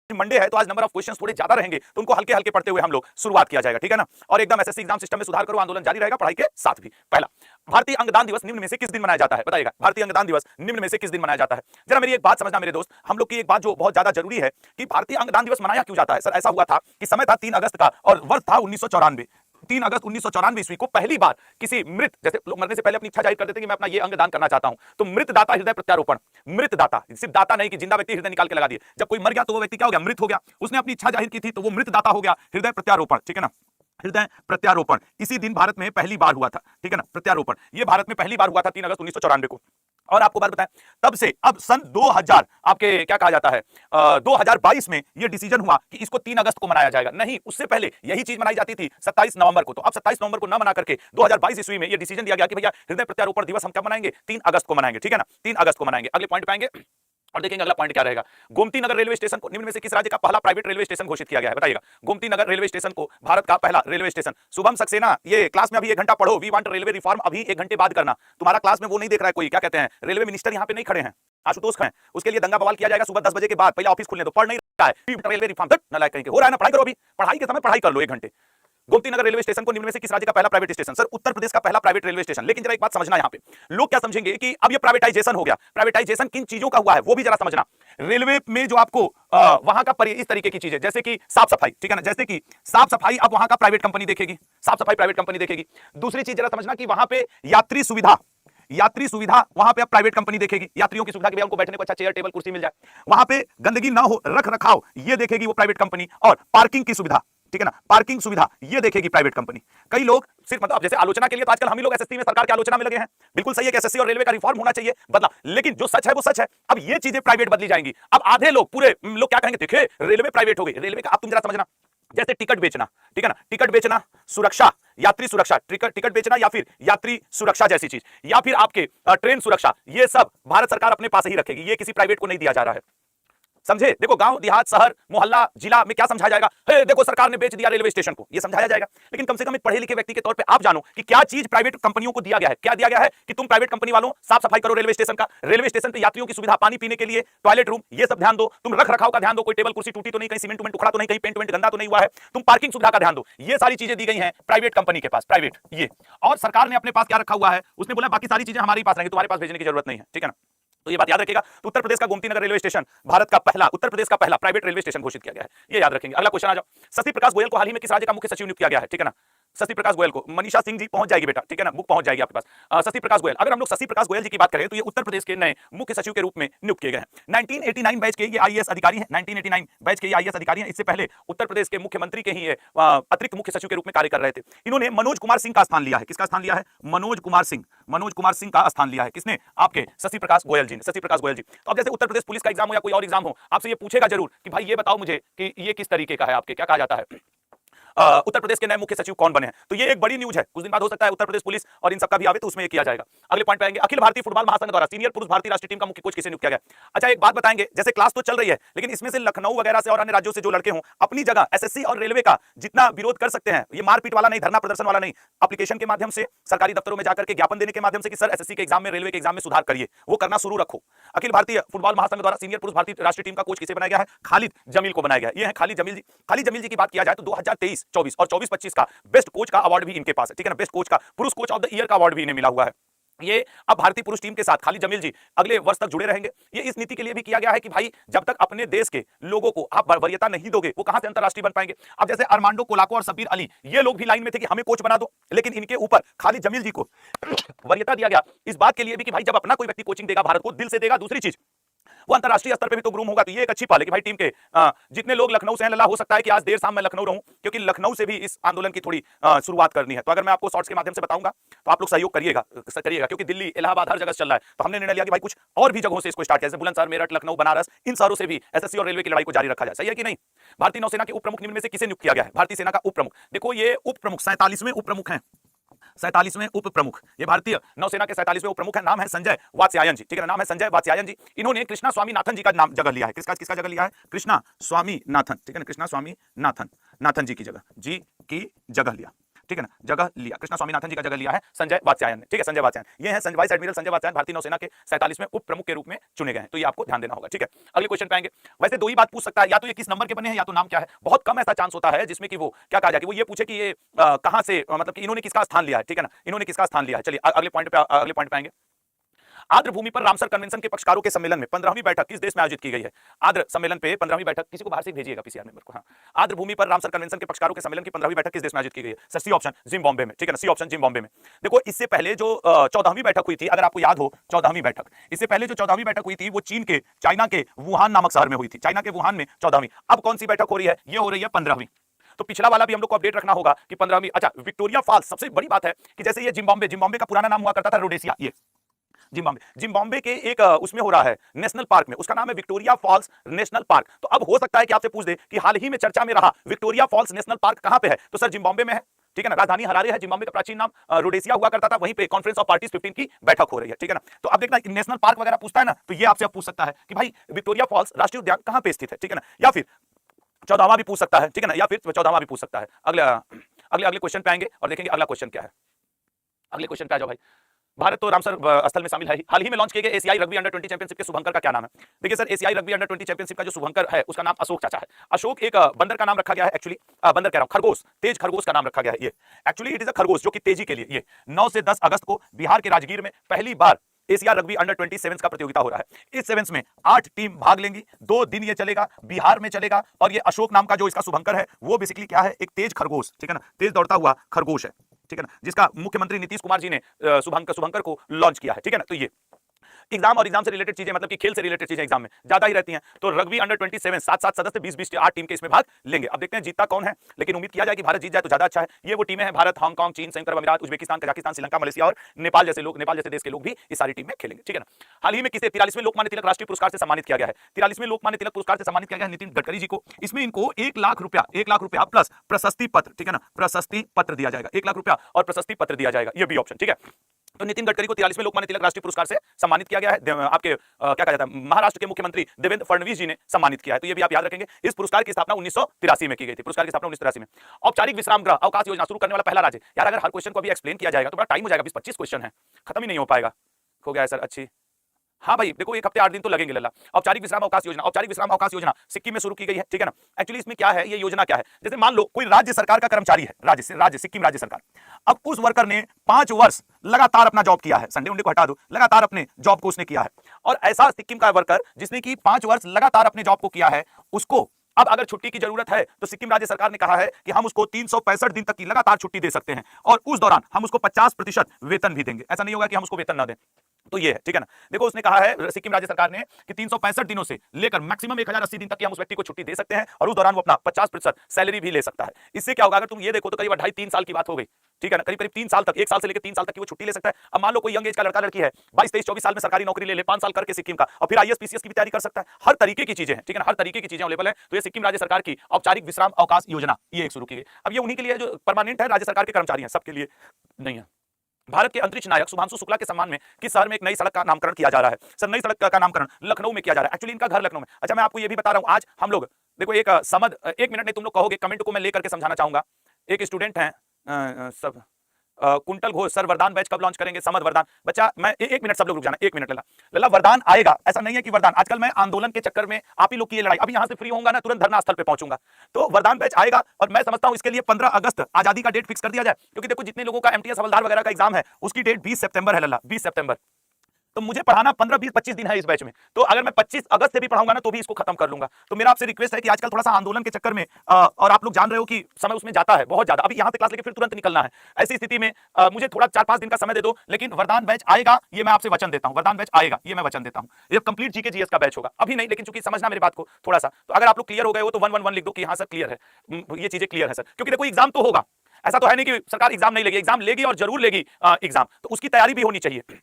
Monday है तो आज नंबर ऑफ क्वेश्चंस थोड़े ज्यादा रहेंगे, तो उनको हल्के हल्के पढ़ते हुए हम लोग शुरुआत किया जाएगा, ठीक है ना। और एकदम एसएससी एग्जाम सिस्टम में सुधार करो, आंदोलन जारी रहेगा पढ़ाई के साथ भी। पहला, भारतीय अंगदान दिवस निम्न में से किस दिन मनाया जाता है, बताइएगा। भारतीय अंगदान दिवस निम्न में से किस दिन मनाया जाता है। जरा मेरी एक बात समझना मेरे दोस्त, हम लोग की एक बात जो बहुत ज्यादा जरूरी है कि भारतीय अंगदान दिवस मनाया क्यों जाता है। सर ऐसा हुआ था कि समय था 3 अगस्त का और वर्ष था 1994। 3 अगस्त 1994 ईस्वी को पहली बार किसी मृत, जैसे लोग मरने से पहले अपनी इच्छा जाहिर कर देते हैं कि मैं अपना ये अंग दान करना चाहता हूं, तो मृत दाता हृदय प्रत्यारोपण, मृत दाता, सिर्फ दाता नहीं कि जिंदा व्यक्ति हृदय निकाल के लगा दिए, जब कोई मर गया तो वो व्यक्ति क्या हो गया, मृत हो गया, उसने अपनी इच्छा जाहिर की थी तो वो मृत दाता हो गया, हृदय प्रत्यारोपण, ठीक है ना। हृदय प्रत्यारोपण इसी दिन भारत में पहली बार हुआ था, ठीक है ना। प्रत्यारोपण ये भारत में पहली बार हुआ था 3 अगस्त 1994 को। और आपको बात बताएं, तब से अब सन 2000 आपके क्या कहा जाता है 2022 में ये डिसीजन हुआ कि इसको 3 अगस्त को मनाया जाएगा। नहीं, उससे पहले यही चीज मनाई जाती थी 27 नवंबर को। तो अब 27 नवंबर को न मना करके 2022 ईस्वी में ये डिसीजन दिया गया कि भैया हृदय प्रत्यारोपण दिवस हम कब मनाएंगे, 3 अगस्त को मनाएंगे, ठीक है ना। 3 अगस्त को मनाएंगे। अगले पॉइंट पे आएंगे और देखेंगे अगला पॉइंट क्या रहेगा। गोमती नगर रेलवे स्टेशन को निम्न में से किस राज्य का पहला प्राइवेट रेलवे स्टेशन घोषित किया गया है, बताइएगा। गोमती नगर रेलवे स्टेशन को भारत का पहला रेलवे स्टेशन। शुभम सक्सेना, ये क्लास में अभी 1 घंटा पढ़ो, वी वांट रेलवे रिफॉर्म, अभी 1 घंटे बाद करना। तुम्हारा क्लास में वो नहीं देख रहा है कोई, क्या कहते हैं, रेलवे मिनिस्टर यहाँ पे नहीं खड़े हैं, आशुतोष खड़े हैं, उसके लिए दंगा बवाल किया जाएगा सुबह 10 बजे के बाद। पहले ऑफिस खुलने दो, पढ़ नहीं रहा है रेलवे रिफॉर्म, नालायक कहीं के। हो रहा है ना, पढ़ाई करो, अभी पढ़ाई के समय पढ़ाई कर लो 1 घंटे। गोमती नगर रेलवे स्टेशन को निम्न में से किस राज्य का पहला private station, sir Uttar Pradesh का पहला प्राइवेट रेलवे स्टेशन। लेकिन जरा एक बात समझना, यहाँ पे लोग क्या समझेंगे कि अब ये प्राइवेटाइजेशन हो गया। प्राइवेटाइजेशन किन चीजों का हुआ है वो भी जरा समझना। रेलवे में जो आपको वहां का इस तरीके की चीजें, जैसे कि साफ सफाई, ठीक है ना, जैसे कि साफ सफाई अब वहां का प्राइवेट कंपनी देखेगी, साफ सफाई प्राइवेट कंपनी देखेगी। दूसरी चीज जरा समझना कि वहां पे यात्री सुविधा, यात्री सुविधा वहां पे अब प्राइवेट कंपनी देखेगी। यात्रियों की सुविधा के लिए उनको बैठने को अच्छा चेयर टेबल कुर्सी मिल जाए, वहां पे गंदगी ना हो, रख रखाव, ये देखेगी वो प्राइवेट कंपनी। और पार्किंग की सुविधा, ठीक है ना, पार्किंग सुविधा ये देखेगी प्राइवेट कंपनी। कई लोग सिर्फ मतलब जैसे आलोचना के लिए तो आजकल हम ही लोग एसएससी में सरकार की आलोचना में लगे हैं, बिल्कुल सही है कि एसएससी और रेलवे का रिफॉर्म होना चाहिए, बदला, लेकिन जो सच है वो सच है। अब ये चीजें प्राइवेट बदली जाएंगी। अब आधे लोग, पूरे लोग क्या कहेंगे, देखे रेलवे प्राइवेट हो गई। रेलवे का अब तुम जरा समझना, जैसे टिकट बेचना, ठीक है ना, टिकट बेचना, सुरक्षा, यात्री सुरक्षा, टिकट बेचना या फिर यात्री सुरक्षा जैसी चीज, या फिर आपके ट्रेन सुरक्षा, ये सब भारत सरकार अपने पास ही रखेगी, ये किसी प्राइवेट को नहीं दिया जा रहा है। समझे, देखो गांव देहात शहर मोहल्ला जिला में क्या समझाया जाएगा, हे देखो सरकार ने बेच दिया रेलवे स्टेशन को, ये समझाया जाएगा। लेकिन कम से कम एक पढ़े लिखे व्यक्ति के तौर पे आप जानो कि क्या चीज प्राइवेट कंपनियों को दिया गया है। क्या दिया गया है कि तुम प्राइवेट कंपनी वालों साफ सफाई करो रेलवे स्टेशन का, रेलवे स्टेशन पे यात्रियों की सुविधा, पानी पीने के लिए टॉयलेट रूम, ये सब ध्यान दो। तुम रख रखाव का ध्यान दो, कोई टेबल कुर्सी टूटी तो नहीं, कहीं सीमेंट उमेंट उखड़ा तो नहीं, कहीं पेंट वेंट गंदा तो नहीं हुआ है। तुम पार्किंग सुविधा का ध्यान दो। ये सारी चीजें दी गई हैं प्राइवेट कंपनी के पास, प्राइवेट ये। और सरकार ने अपने पास क्या रखा हुआ है, उसने बोला बाकी सारी चीजें हमारे पास रहेंगी, तुम्हारे पास भेजने की जरूरत नहीं है, ठीक है ना। तो ये बात याद रखिएगा। तो उत्तर प्रदेश का गोमती नगर रेलवे स्टेशन भारत का पहला, उत्तर प्रदेश का पहला प्राइवेट रेलवे स्टेशन घोषित किया गया है, ये याद रखेंगे। अगला क्वेश्चन आ जाओ। शशि प्रकाश गोयल को हाल ही में किस राज्य का मुख्य सचिव नियुक्त किया गया है, ठीक है ना। शशि प्रकाश गोयल को, मनीषा सिंह जी पहुंच जाएगी बेटा, ठीक है ना, बुक पहुंच जाएगी आपके पास। शशि प्रकाश गोयल, अगर हम लोग शशि प्रकाश गोयल जी की बात करें तो ये उत्तर प्रदेश के नए मुख्य सचिव के रूप में नियुक्त किए गए हैं। 1989 बैच के ये आईएएस अधिकारी हैं, 1989 बैच के ये आईएएस अधिकारी हैं। इससे पहले उत्तर प्रदेश के मुख्यमंत्री के ही अतिरिक्त मुख्य सचिव के रूप में कार्य कर रहे थे। इन्होंने मनोज कुमार सिंह का स्थान लिया है। किसका स्थान लिया है, मनोज कुमार सिंह, मनोज कुमार सिंह का स्थान लिया है। किसने, आपके शशि प्रकाश गोयल जी ने, शशि प्रकाश गोयल जी। तो अब जैसे उत्तर प्रदेश पुलिस का एग्जाम हो या कोई और एग्जाम हो, आपसे ये पूछेगा जरूर कि भाई ये बताओ मुझे कि ये किस तरीके का है, आपके क्या कहा जाता है, उत्तर प्रदेश के नए मुख्य सचिव कौन बने हैं। तो ये एक बड़ी न्यूज है, कुछ दिन बाद हो सकता है उत्तर प्रदेश पुलिस और इन सबका भी आवे तो उसमें ये किया जाएगा। अगले पॉइंट पे आएंगे। अखिल भारतीय फुटबॉल महासंघ द्वारा सीनियर पुरुष भारतीय राष्ट्रीय टीम का मुख्य कोच किसे नियुक्त किया गया। अच्छा एक बात बताएंगे, जैसे क्लास तो चल रही है लेकिन इसमें से लखनऊ वगैरह से और अन्य राज्यों से जो लड़के हों, अपनी जगह एसएससी और रेलवे का जितना विरोध कर सकते हैं, ये मारपीट वाला नहीं, धरना प्रदर्शन वाला नहीं, एप्लीकेशन के माध्यम से, सरकारी दफ्तरों में जाकर के ज्ञापन देने के माध्यम से कि सर एसएससी के एग्जाम में, रेलवे के एग्जाम में सुधार करिए, वो करना शुरू रखो। अखिल भारतीय फुटबॉल महासंघ द्वारा सीनियर पुरुष भारतीय राष्ट्रीय टीम का कोच किसे बनाया गया है, खालिद जमील को बनाया गया है। ये है खालिद जमील जी। खालिद जमील जी की बात किया जाए तो 2023-24 और 24-25 का बेस्ट कोच का अवार्ड भी इनके पास है, ठीक है ना, बेस्ट कोच का, पुरुष कोच ऑफ द ईयर का अवार्ड भी इन्हें मिला हुआ है। ये अब भारतीय पुरुष टीम के साथ खालिद जमील जी अगले वर्ष तक जुड़े रहेंगे। ये इस नीति के लिए भी किया गया है कि भाई जब तक अपने देश के लोगों को आप वरीयता नहीं दोगे वो कहां से अंतरराष्ट्रीय बन पाएंगे। अब जैसे अरमांडो कोलाको और शब्बीर अली, ये लोग भी लाइन में थे कि हमें कोच बना दो, लेकिन इनके ऊपर खालिद जमील जी को वरीयता दिया गया इस बात के लिए भी कि भाई जब अपना कोई व्यक्ति कोचिंग देगा भारत को, दिल से देगा। दूसरी चीज वो अंतरराष्ट्रीय स्तर पे भी तो ग्रूम होगा। तो ये एक अच्छी पहल है कि भाई टीम के जितने लोग लखनऊ से हैं, लल्ला हो सकता है कि आज देर शाम मैं लखनऊ रहूं, क्योंकि लखनऊ से भी इस आंदोलन की थोड़ी शुरुआत करनी है। तो अगर मैं आपको शॉर्ट्स के माध्यम से बताऊंगा तो आप लोग सहयोग करिएगा, क्योंकि दिल्ली इलाहाबाद हर जगह चल रहा है। तो हमने निर्णय लिया कि भाई कुछ और भी जगहों से इसको स्टार्ट किया, जैसे बुलंदशहर, मेरठ, लखनऊ, बनारस, इन शहरों से भी एसएससी और रेलवे की लड़ाई को जारी रखा जाए। सही है कि नहीं। भारतीय नौसेना के उप प्रमुख निम्न में से किसे नियुक्त किया गया है। भारतीय सेना का उप प्रमुख, देखो ये उप प्रमुख 47वें उप प्रमुख हैं, 47वें उप प्रमुख, ये भारतीय नौसेना के 47वें उप प्रमुख है। नाम है संजय वात्स्यायन जी, ठीक है, नाम है संजय वात्स्यायन जी। इन्होंने कृष्णा स्वामीनाथन जी का नाम जगह लिया है। किसका जगह लिया है, कृष्णा स्वामीनाथन, ठीक है ना, कृष्णा स्वामीनाथन, नाथन जी की जगह, जी की जगह लिया, ठीक है ना, जगह लिया, कृष्णा स्वामीनाथन जी का जगह लिया है संजय वात्स्यायन ने, ठीक है, संजय वात्स्यायन, ये है वाइस एडमिरल संजय वात्स्यायन, भारतीय नौसेना के 47वें उप प्रमुख के रूप में चुने गए हैं, तो ये आपको ध्यान देना होगा, ठीक है। अगले क्वेश्चन पे आएंगे। वैसे दो ही बात पूछ सकता है, या तो ये किस नंबर के बने हैं या तो नाम क्या है। बहुत कम ऐसा चांस होता है जिसमें कि वो क्या कहा जाए कि वो ये पूछे कि ये कहां से, मतलब कि इन्होंने किसका स्थान लिया है, ठीक है ना, इन्होंने किसका स्थान लिया है। चलिए अगले पॉइंट पे आएंगे। आर्द्र भूमि पर रामसर कन्वेंशन के पक्षकारों के सम्मेलन में 15वीं बैठक किस देश में आयोजित की गई है। आर्द्र सम्मेलन पे 15वीं बैठक, किसी को बाहर से भेजिएगा पीसीआर मेंबर को। हाँ, आर्द्र भूमि पर रामसर कन्वेंशन के पक्षकारों के सम्मेलन की 15वीं बैठक किस देश में आयोजित की गई है। सर सी ऑप्शन जिम्बाब्वे में, ठीक है ना, सी ऑप्शन जिम्बाब्वे में। देखो इससे पहले जो 14वीं बैठक हुई थी, अगर आपको याद हो 14वीं बैठक, इससे पहले जो 14वीं बैठक हुई थी वो चीन के, चाइना के वुहान नामक शहर में हुई थी, चाइना के वुहान में 14वीं। अब कौन सी बैठक हो रही है, ये हो रही है 15वीं। तो पिछला वाला भी हम लोग को अपडेट रखना होगा कि 15वीं। अच्छा, विक्टोरिया फॉल्स, सबसे बड़ी बात है कि जैसे ये जिम्बाब्वे का पुराना नाम हुआ करता था रोडेसिया, ये जिम्बाब्वे के एक उसमें हो रहा है नेशनल पार्क में, उसका नाम है विक्टोरिया फॉल्स नेशनल पार्क। तो अब हो सकता है कि आपसे पूछ दे कि हाल ही में चर्चा में रहा विक्टोरिया फॉल्स नेशनल पार्क कहां पे है, तो सर जिम्बाब्वे में है, ठीक है ना, राजधानी हरारे है, जिम्बाब्वे का प्राचीन नाम रोडेसिया हुआ करता था, वहीं पे कॉन्फ्रेंस ऑफ पार्टीज 15 की बैठक हो रही है, ठीक है ना। तो अब देखना नेशनल पार्क वगैरह पूछता है ना, तो ये आपसे पूछ सकता है कि भाई विक्टोरिया फॉल्स राष्ट्रीय उद्यान कहां पे स्थित है, ठीक है ना, या फिर 14वां भी पूछ सकता है, ठीक है ना, या फिर 14वां भी पूछ सकता है। अगले क्वेश्चन पे आएंगे और देखेंगे अगला क्वेश्चन क्या है। अगले क्वेश्चन पे आ जाओ भाई। भारत तो रामसर स्थल में शामिल है। हाल ही में लॉन्च किए गए एशियाई रग्बी अंडर 20 चैंपियनशिप के शुभंकर का क्या नाम है। देखिए सर, एशियाई रग्बी अंडर 20 चैंपियनशिप का जो शुभंकर है उसका नाम अशोक चाचा है। अशोक एक बंदर का नाम रखा गया है, एक्चुअली बंदर कह रहा हूं, खरगोश, तेज खरगोश का नाम रखा गया है। ये एक्चुअली इट इज अ खरगोश जो कि तेजी के लिए। ये 9 से 10 अगस्त को बिहार के राजगीर में पहली बार एशिया रग्बी अंडर 20 सेवेंस का प्रतियोगिता हो रहा है। इस सेवेंस में 8 टीम भाग लेंगी, 2 दिन ये चलेगा, बिहार में चलेगा। और ये अशोक नाम का जो इसका शुभंकर है वो बेसिकली क्या है, एक तेज खरगोश, ठीक है ना, तेज दौड़ता हुआ खरगोश है, ठीक है ना, जिसका मुख्यमंत्री नीतीश कुमार जी ने शुभंकर को लॉन्च किया है, ठीक है ना। तो ये एग्जाम और एग्जाम से रिलेटेड चीजें, मतलब कि खेल से रिलेटेड चीजें एग्जाम में ज्यादा ही रहती हैं। तो रग्बी अंडर 27 7 सदस्य 20 8 टीम के इसमें भाग लेंगे। अब देखते हैं जीतता कौन है, लेकिन उम्मीद किया जाए कि भारत जीत जाए तो ज्यादा अच्छा है। ये वो टीमें हैं, भारत, हांगकांग, चीन, संयुक्त अरब अमीरात, उज्बेकिस्तान, कजाकिस्तान, श्रीलंका, मलेशिया और नेपाल जैसे देश के लोग भी इस सारी टीम में खेलेंगे, ठीक है ना। हाल ही में किसे 43वें लोकमान्य तिलक राष्ट्रीय पुरस्कार से सम्मानित किया गया है। 43वें लोकमान्य तिलक पुरस्कार से सम्मानित किया गया है नितिन गडकरी जी को। इसमें इनको 1 लाख रुपया प्लस प्रशस्ति पत्र, ठीक है ना, प्रशस्ति पत्र दिया जाएगा, 1 लाख रुपया और प्रशस्ति पत्र दिया जाएगा, ये भी ऑप्शन, ठीक है। तो नितिन गडकरी को 43वें लोकमान्य तिलक राष्ट्रीय पुरस्कार से सम्मानित किया गया है। आपके क्या कहा जाता है, महाराष्ट्र के मुख्यमंत्री देवेंद्र फडणवीस जी ने सम्मानित किया है। तो ये भी आप याद रखेंगे। इस पुरस्कार की स्थापना 1983 में की गई थी। पुरस्कार की स्थापना 1983 में। औपचारिक विश्राम गृह अवकाश योजना शुरू करने वाला पहला राज्य। यार अगर हर क्वेश्चन को अभी एक्सप्लेन किया जाएगा तो बड़ा टाइम हो जाएगा, 20-25 क्वेश्चन है, खत्म ही नहीं हो पाएगा। हो गया है सर, अच्छी। हाँ भाई देखो, 1 हफ्ते 8 दिन तो लगेंगे लल्ला। औपचारिक विश्राम अवकाश योजना सिक्किम में शुरू की गई है, ठीक है ना। एक्चुअली इसमें क्या है, ये योजना क्या है, जैसे मान लो कोई राज्य सरकार का कर्मचारी है, राज्य सिक्किम राज्य सरकार। अब उस वर्कर ने 5 वर्ष लगातार अपना जॉब किया है, संडे उंडे को हटा दो, लगातार अपने जॉब को उसने किया है। और ऐसा सिक्किम का वर्कर जिसने की 5 वर्ष लगातार अपने जॉब को किया है, उसको अब अगर छुट्टी की जरूरत है तो सिक्किम राज्य सरकार ने कहा है कि हम उसको 365 दिन तक की लगातार छुट्टी दे सकते हैं और उस दौरान हम उसको 50% वेतन भी देंगे। ऐसा नहीं होगा कि हम उसको वेतन ना दें। तो ये है, ठीक है ना। देखो उसने कहा है सिक्किम राज्य सरकार ने कि 365 दिनों से लेकर मैक्सिमम 1080 दिन तक की हम उस व्यक्ति को छुट्टी दे सकते हैं और उस दौरान वो अपना 50% सैलरी भी ले सकता है। इससे क्या होगा, अगर तुम ये देखो तो करीब 2.5-3 साल की बात हो गई, ठीक है ना, करीब 3 साल तक, 1 साल से लेकर 3 साल तक की वो छुट्टी ले सकता है। अब मान लो कोई यंग एज का लड़का लड़की है, 22-23-24 साल में सरकारी नौकरी ले 5 साल करके सिक्किम का, और फिर IAS PCS की भी तैयारी कर सकता है। हर तरीके की चीजें हैं, ठीक है ना, हर तरीके की चीजें अवेलेबल है। तो ये सिक्किम राज्य सरकार की औपचारिक विश्राम अवकाश योजना ये एक शुरू की गई। अब ये उन्हीं के लिए जो परमानेंट है, राज्य सरकार के कर्मचारी हैं, सबके लिए नहीं है। भारत के अंतरिक्ष नायक शुभांशु शुक्ला के सम्मान में किस शहर में एक नई सड़क का नामकरण किया जा रहा है। सर नई सड़क का नामकरण लखनऊ में किया जा रहा है। एक्चुअली इनका घर लखनऊ में। अच्छा मैं आपको ये भी बता रहा हूं, आज हम लोग देखो एक समझ, 1 मिनट नहीं तुम लोग कहोगे, कमेंट को मैं लेकर के समझाना चाहूंगा। एक स्टूडेंट है सब कुंटल घोष, सर वरदान बैच कब लॉन्च करेंगे। समझ वरदान बच्चा, मैं 1 मिनट सब लोग रुक जाना, 1 मिनट लल्ला वरदान आएगा। ऐसा नहीं है कि वरदान, आजकल मैं आंदोलन के चक्कर में आप ही लोग की ये लड़ाई, अभी यहां से फ्री होऊंगा ना तुरंत धरना स्थल पे पहुंचूंगा, तो वरदान बैच आएगा। और मैं समझता हूं इसके लिए 15 अगस्त आजादी का डेट फिक्स कर दिया जाए, क्योंकि देखो जितने लोगों का MTS हवलदार वगैरह का एग्जाम है उसकी डेट 20 सितंबर है लल्ला, 20 सितंबर। तो मुझे पढ़ाना 15, 20, 25 दिन है इस बैच में, तो अगर मैं 25 अगस्त से भी पढ़ाऊंगा ना तो भी इसको खत्म कर लूंगा। तो मेरा आपसे रिक्वेस्ट है कि आजकल थोड़ा सा आंदोलन के चक्कर में और आप लोग जान रहे हो कि समय उसमें जाता है बहुत ज्यादा, अभी यहां से क्लास लेके फिर तुरंत निकलना है। ऐसी स्थिति में मुझे थोड़ा 4-5 दिन का समय दे दो, लेकिन वरदान बैच आएगा, ये मैं आपसे वचन देता हूं। वरदान बैच आएगा, ये मैं वचन देता हूं। ये कंप्लीट जीके जीएस का बैच होगा, अभी नहीं, लेकिन चूंकि समझना मेरी बात को थोड़ा सा, तो अगर आप लोग क्लियर हो गए हो तो 111 लिख दो कि हाँ सर क्लियर है, ये चीजें क्लियर है सर। क्योंकि देखो एग्जाम तो होगा, ऐसा तो है नहीं कि सरकार एग्जाम नहीं लेगी, एग्जाम लेगी और जरूर लेगी एग्जाम, तो उसकी तैयारी भी होनी चाहिए।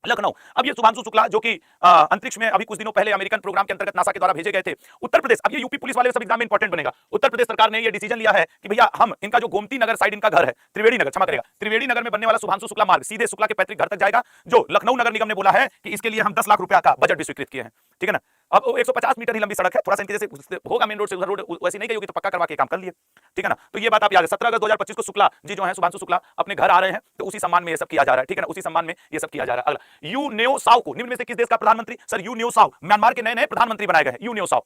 लखनऊ, अब ये शुभांशु शुक्ला जो कि अंतरिक्ष में अभी कुछ दिनों पहले अमेरिकन प्रोग्राम के अंतर्गत नासा के द्वारा भेजे गए थे। उत्तर प्रदेश, अब ये यूपी पुलिस वाले सब एग्जाम में इंपॉर्टेंट बनेगा। उत्तर प्रदेश सरकार ने ये डिसीजन लिया है कि भैया हम इनका जो गोमती नगर साइड इनका घर है, त्रिवेणी नगर, क्षमा करेगा, त्रिवेणी नगर में बनने वाला शुभांशु शुक्ला मार्ग सीधे शुक्ला के पैतृक घर तक जाएगा, जो लखनऊ नगर निगम ने बोला है कि इसके लिए हम 10 लाख रुपया का बजट भी स्वीकृत किए हैं, ठीक है ना। अब वो 150 मीटर ही लंबी सड़क है, थोड़ा सा इनके जैसे होगा मेन रोड से उधर रोड वैसी नहीं गई होगी तो पक्का करवा के काम कर लिए, ठीक है ना। तो ये बात आप याद है। 17 अगस्त 2025 को शुक्ला जी जो है, शुभांशु शुक्ला अपने घर आ रहे हैं, तो उसी सम्मान में ये सब किया जा रहा है, ठीक है ना, उसी सम्मान में ये सब किया जा रहा है। अगला, यू न्यो साव को निम्न में से किस देश का प्रधानमंत्री, सर यू न्यो साव म्यांमार के नए नए प्रधानमंत्री बनाए गए हैं। यू न्यो साव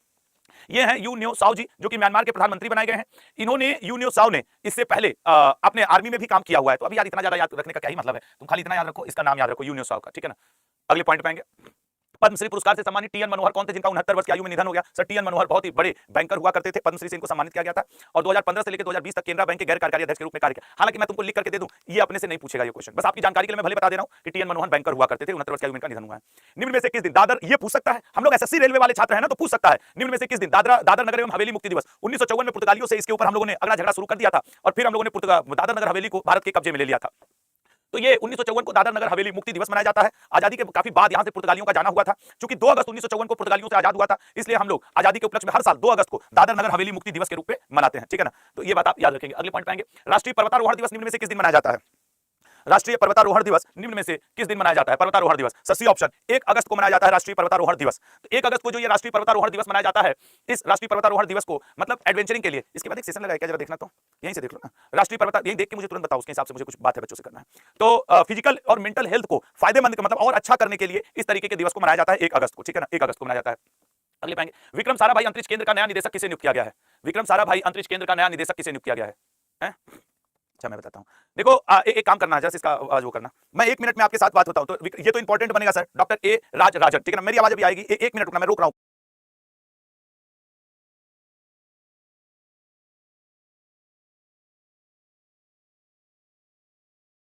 ये हैं यू न्यो साव जी, जो कि म्यांमार के प्रधानमंत्री बनाए गए हैं। इन्होंने यू न्यो साव ने इससे पहले अपने आर्मी में भी काम किया हुआ है। तो अभी यार इतना ज्यादा याद रखने का क्या ही मतलब है, तुम खाली इतना याद रखो, इसका नाम याद रखो, यू न्यो साव का, ठीक है ना। अगले पॉइंट पे आएंगे। पद्मश्री पुरस्कार से सम्मानित टी एन मनोहर कौन थे, जिनका 69 वर्ष की आयु में निधन हो गया। सर टी एन मनोहर बहुत ही बड़े बैंकर हुआ करते थे, पद्मश्री से इनको सम्मानित किया गया था और 2015 से लेकर 2020 तक केनरा बैंक के गैर कार्यकारी अध्यक्ष के रूप में कार्य किया। हालांकि मैं तुमको लिख करके दे दूं, ये अपने से नहीं पूछेगा ये क्वेश्चन, बस आपकी जानकारी के लिए मैं भले बता दे रहा हूं कि टी एन मनोहर बैंकर हुआ करते थे, 69 वर्ष की आयु में इनका निधन हुआ है। निम्न में से किस दिन दादर, ये पूछ सकता है, हम लोग एसएससी रेलवे वाले छात्र हैं ना, तो पूछ सकता है, निम्न में से किस दिन दादर नगर एवं हवेली मुक्ति दिवस। 1954 में पुर्तगालियों से इसके ऊपर हम लोगों ने अगला झगड़ा शुरू कर दिया था और फिर हम लोगों ने दादर नगर हवेली को भारत के कब्जे में ले लिया था। तो ये 1954 को दादर नगर हवेली मुक्ति दिवस मनाया जाता है। आजादी के काफी बाद यहां से पुर्तगालियों का जाना हुआ था। चूंकि 2 अगस्त 1954 को पुर्तगालियों से आजाद हुआ था, इसलिए हम लोग आजादी के उपलक्ष्य में हर साल 2 अगस्त को दादर नगर हवेली मुक्ति दिवस के रूप में मनाते हैं, ठीक है ना। तो ये बात आप याद रखेंगे। अगले पॉइंट पे आएंगे। राष्ट्रीय पर्वतारोहण दिवस निम्न में से किस दिन मनाया जाता है। राष्ट्रीय पर्वतारोहण दिवस निम्न में से किस दिन मनाया जाता है। पर्वतारोहण दिवस सर सी ऑप्शन 1 अगस्त को मनाया जाता है राष्ट्रीय पर्वतारोहण दिवस। तो 1 अगस्त को जो ये राष्ट्रीय पर्वतारोहण दिवस मनाया जाता है, इस राष्ट्रीय पर्वतारोहण दिवस को मतलब एडवेंचरिंग के लिए, इसके बाद एक सेशन लगाया क्या, जरा देखना, तो यहीं से देख लो ना। राष्ट्रीय पर्वत यहीं देख के मुझे तुरंत बताओ, उसके हिसाब से मुझे कुछ बात है बच्चों से करना है। तो फिजिकल और मेंटल हेल्थ को फायदेमंद मतलब और अच्छा करने के लिए इस तरीके के दिवस को मनाया जाता है 1 अगस्त को, ठीक है ना, 1 अगस्त को मनाया जाता है। अगले पाएंगे। विक्रम साराभाई अंतरिक्ष केंद्र का नया निदेशक किसे नियुक्त किया गया है। विक्रम साराभाई अंतरिक्ष केंद्र का नया निदेशक किसे नियुक्त किया गया है? अच्छा मैं बताता हूं। देखो एक काम करना है, जस्ट इसका आज वो करना, मैं 1 मिनट में आपके साथ बात होता हूं। तो ये तो इंपॉर्टेंट बनेगा सर, डॉक्टर ए राजन, ठीक है ना। मेरी आवाज अभी आएगी, 1 मिनट रुकना, मैं रोक रहा हूं।